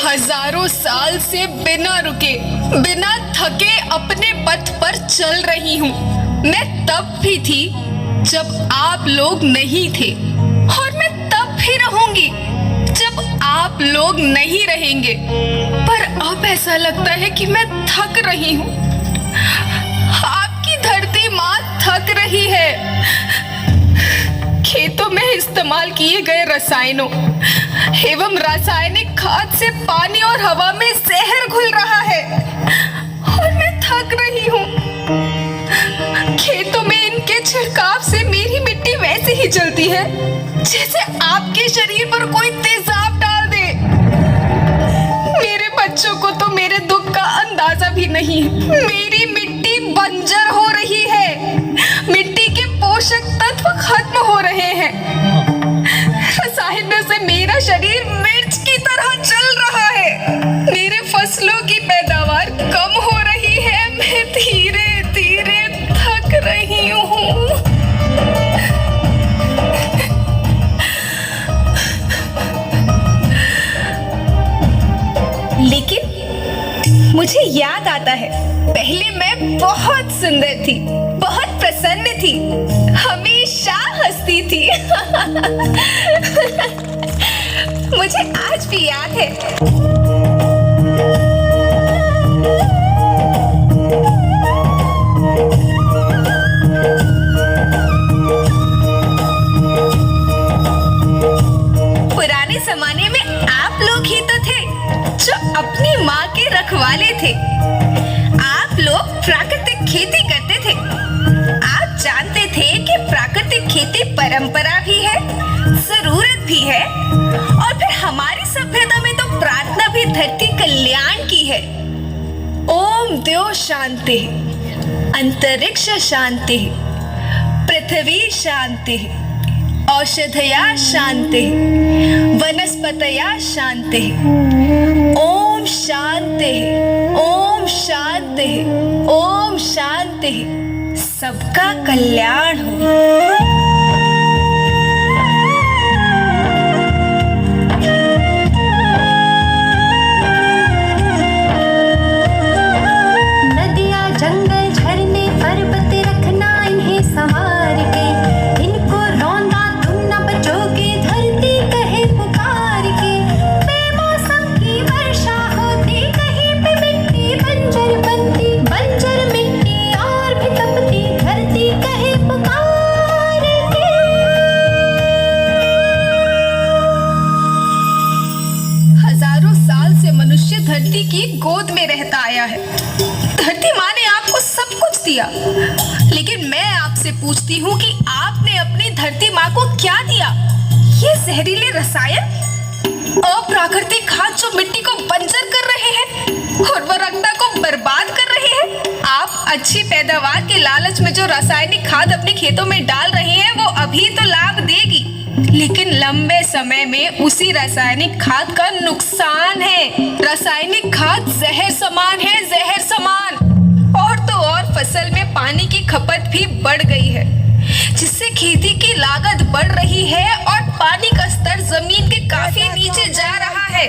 हजारों साल से बिना रुके, बिना थके अपने पथ पर चल रही हूँ। मैं तब भी थी जब आप लोग नहीं थे, और मैं तब भी रहूंगी जब आप लोग नहीं रहेंगे। पर अब ऐसा लगता है कि मैं थक रही हूँ। आपकी धरती माँ थक रही है। खेतों में इस्तेमाल किए गए रसायनों एवं रासायनिक खाद से पानी और हवा में जहर घुल रहा है, और मैं थक रही हूँ। खेतों में इनके छिड़काव से मेरी मिट्टी वैसे ही जलती है जैसे आपके शरीर पर कोई तेजाब डाल दे। मेरे बच्चों को तो मेरे दुख का अंदाजा भी नहीं। मेरी मिट्टी बंजर हो रही है, मिट्टी के पोषक तत्व खत्म हो रहे हैं। रसायनों से मेरा शरीर मिर्च की तरह जल रहा है। मेरे फसलों की पैदावार कम हो रही है। मैं धीरे धीरे थक रही हूँ। लेकिन मुझे याद आता है, पहले मैं बहुत सुंदर थी, बहुत प्रसन्न थी, हमेशा हंसती थी। मुझे आज भी याद है। पुराने जमाने में आप लोग ही तो थे जो अपनी माँ के रखवाले थे। आप लोग प्राकृतिक खेती करते थे। आप जानते थे कि प्राकृतिक खेती परंपरा भी है, जरूरत भी है, और फिर हमारी सभ्यता में तो प्रार्थना भी धरती कल्याण की है। ओम द्यो शांति, अंतरिक्ष शांति, पृथ्वी शांति, औषधया शांति, वनस्पतया शांति। ओम शांति, ओम शांति, ओम शांति। सबका कल्याण हो। नदियाँ, जंगल, झरने, पर्वत रखना इन्हें संवार के। इनको रौंदा तुम न बचोगे, धरती कहे पुकार के। बेमौसम की वर्षा होती, कहीं पे मिट्टी बंजर बनती, बंजर मिट्टी और भी तपती, धरती कहे पुकार के। हजारों साल से मनुष्य धरती की गोद में रहता आया है। धरती माँ ने आपको सब कुछ दिया, लेकिन मैं आपसे पूछती हूँ कि आपने अपनी धरती माँ को क्या दिया? ये जहरीले रसायन, अप्राकृतिक खाद जो मिट्टी को बंजर कर रहे हैं, उर्वरकता को बर्बाद कर रहे हैं। आप अच्छी पैदावार के लालच में जो रासायनिक खाद अपने खेतों में डाल रहे हैं, वो अभी तो लाभ देगी, लेकिन लंबे समय में उसी रासायनिक खाद का नुकसान है। रासायनिक खाद जहर समान है, जहर समान। और तो और फसल में पानी की खपत भी बढ़ गई है, जिससे खेती की लागत बढ़ रही है और पानी का स्तर जमीन के काफी नीचे जा रहा है।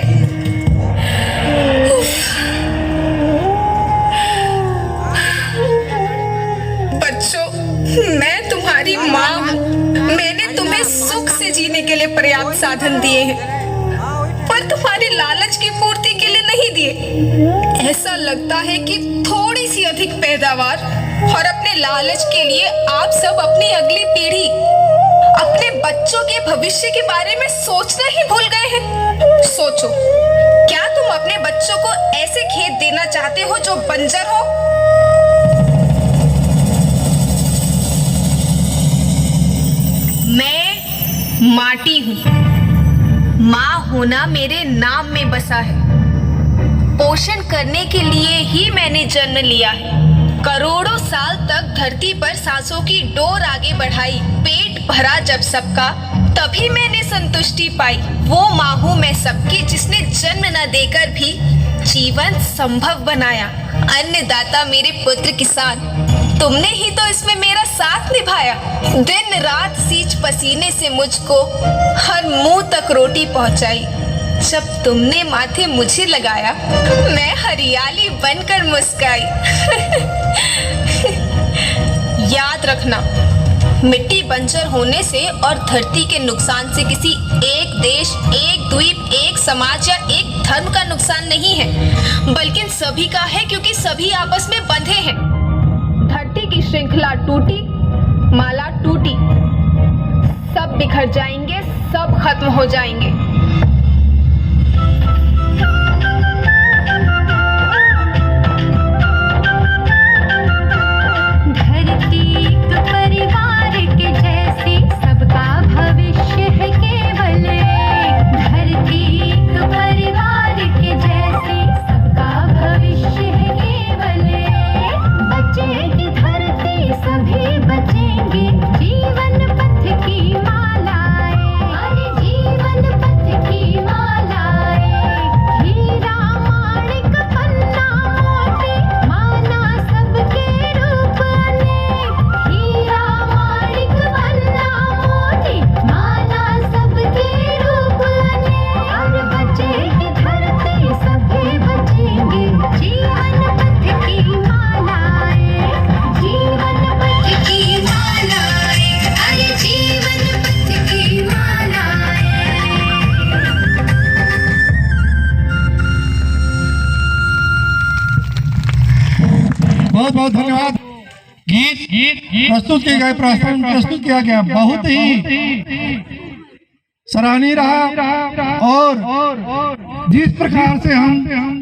बच्चों, मैं तुम्हारी माँ हूँ। मैंने तुम्हें सुख से जीने के लिए पर्याप्त साधन दिए हैं, पर तुम्हारी लालच की पूर्ति के लिए नहीं दिए। ऐसा लगता है कि थोड़ी सी अधिक पैदावार और अपने लालच के लिए आप सब अपनी अगली पीढ़ी, अपने बच्चों के भविष्य के बारे में सोचना ही भूल गए हैं। सोचो, क्या तुम अपने बच्चों को ऐसे खेत देना चाहते हो जो बंजर हो? मैं माटी हूँ। माँ होना मेरे नाम में बसा है। पोषण करने के लिए ही मैंने जन्म लिया है। करोड़ों साल तक धरती पर सांसों की डोर आगे बढ़ाई। पेट भरा जब सबका, तभी मैंने संतुष्टि पाई। वो माँ हूँ मैं सबकी, जिसने जन्म न देकर भी जीवन संभव बनाया। अन्नदाता मेरे पुत्र किसान, तुमने ही तो इसमें मेरा साथ निभाया। दिन रात सींच पसीने से मुझको हर मुंह तक रोटी पहुंचाई। जब तुमने माथे मुझे लगाया, मैं हरियाली बनकर मुस्काई। याद रखना, मिट्टी बंजर होने से और धरती के नुकसान से किसी एक देश, एक द्वीप, एक समाज या एक धर्म का नुकसान नहीं है, बल्कि सभी का है, क्योंकि सभी आपस में बंधे हैं। धरती की श्रृंखला टूटी, माला टूटी, सब बिखर जाएंगे, सब खत्म हो जाएंगे। धरती एक परिवार के जैसी, सबका भविष्य है केवल एक। धरती एक परिवार के जैसी, सबका भविष्य है केवल एक। बचेगी धरती, सभी बचेंगे, जीवन पथ की मालाएं, अरे जीवन पथ की मालाएं। हीरा माणिक पन्ना मोती, माना सबके रूप अनेक। हीरा माणिक पन्ना मोती, माना सबके रूप अनेक। और बचेगी धरती, सभी बचेंगे, जीवन पथ की मालाएं, जीवन पथ की मालाएं, अरे जीवन पथ की मालाएं। बहुत बहुत धन्यवाद। गीत प्रस्तुत किए गए, प्रस्तुत किया गया, बहुत ही सराहनीय रहा। और जिस प्रकार से हम